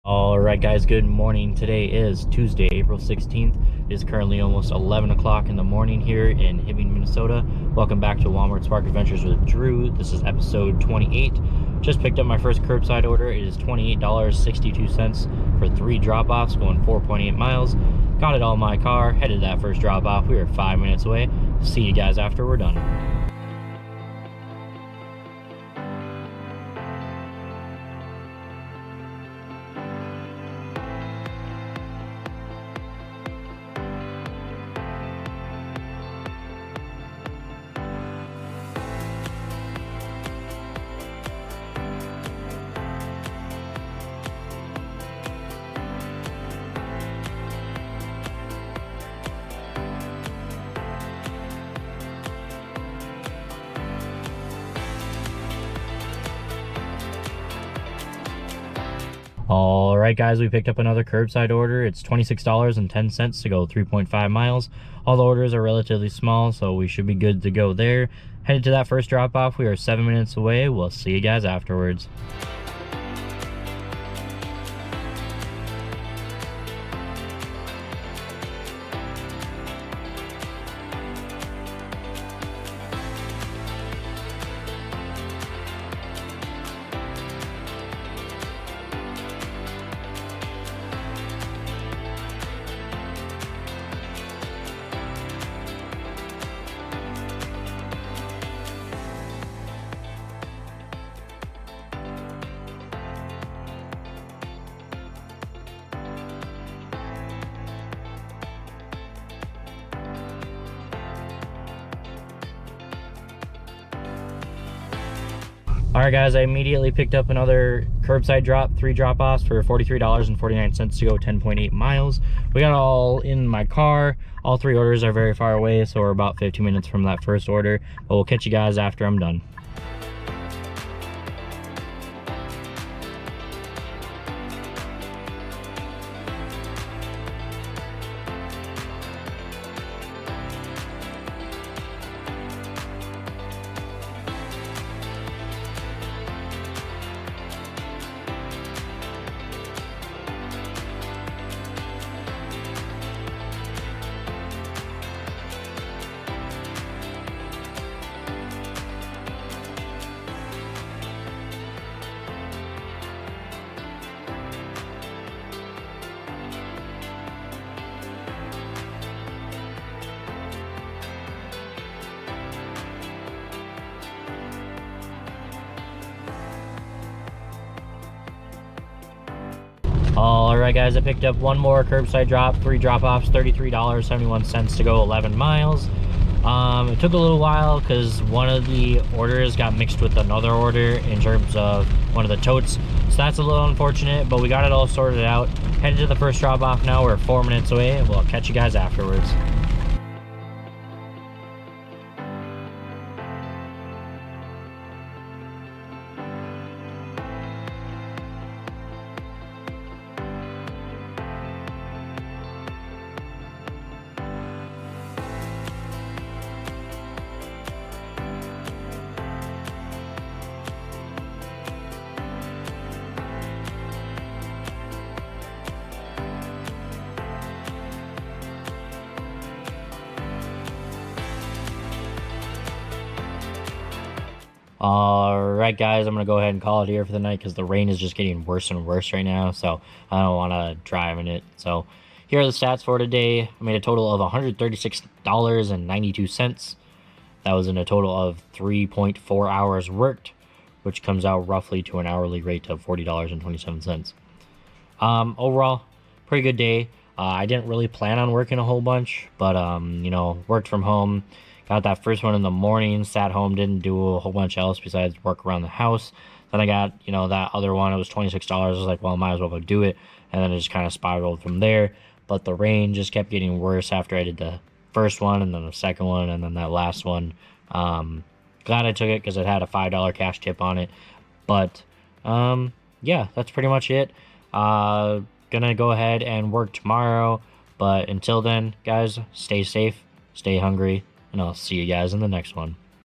All right, guys, good morning. Today is Tuesday, April 16th. It is currently almost 11 o'clock in the morning here in Hibbing, Minnesota. Welcome back to Walmart Spark Adventures with Drew. This is episode 28. Just picked up my first curbside order. It is $28.62 for 3 drop-offs going 4.8 miles. Got it all in my car, headed to that first drop-off. We are 5 minutes away. See you guys after we're done. All right, guys, we picked up another curbside order. It's $26.10 to go 3.5 miles. All the orders are relatively small, so we should be good to go there. Headed to that first drop-off. We are 7 minutes away. We'll see you guys afterwards. All right, guys, I immediately picked up another curbside drop, 3 drop-offs for $43.49 to go 10.8 miles. We got all in my car. All 3 orders are very far away, so we're about 15 minutes from that first order. But we'll catch you guys after I'm done. All right, guys, I picked up one more curbside drop, 3 drop-offs, $33.71 to go 11 miles. It took a little while because one of the orders got mixed with another order in terms of one of the totes, so that's a little unfortunate, but we got it all sorted out. Headed to the first drop-off now. We're 4 minutes away. We'll catch you guys afterwards. All right, guys, I'm gonna go ahead and call it here for the night because the rain is just getting worse and worse right now, so I don't want to drive in it. So here are the stats for today. I made a total of $136.92. That was in a total of 3.4 hours worked, which comes out roughly to an hourly rate of $40.27. Overall, pretty good day. I didn't really plan on working a whole bunch, but worked from home. Got that first one in the morning, sat home, didn't do a whole bunch else besides work around the house. Then I got, that other one, it was $26. I was like, well, might as well go do it. And then it just kind of spiraled from there. But the rain just kept getting worse after I did the first one, and then the second one, and then that last one. Glad I took it because it had a $5 cash tip on it. But, yeah, that's pretty much it. Gonna go ahead and work tomorrow. But until then, guys, stay safe, stay hungry, and I'll see you guys in the next one.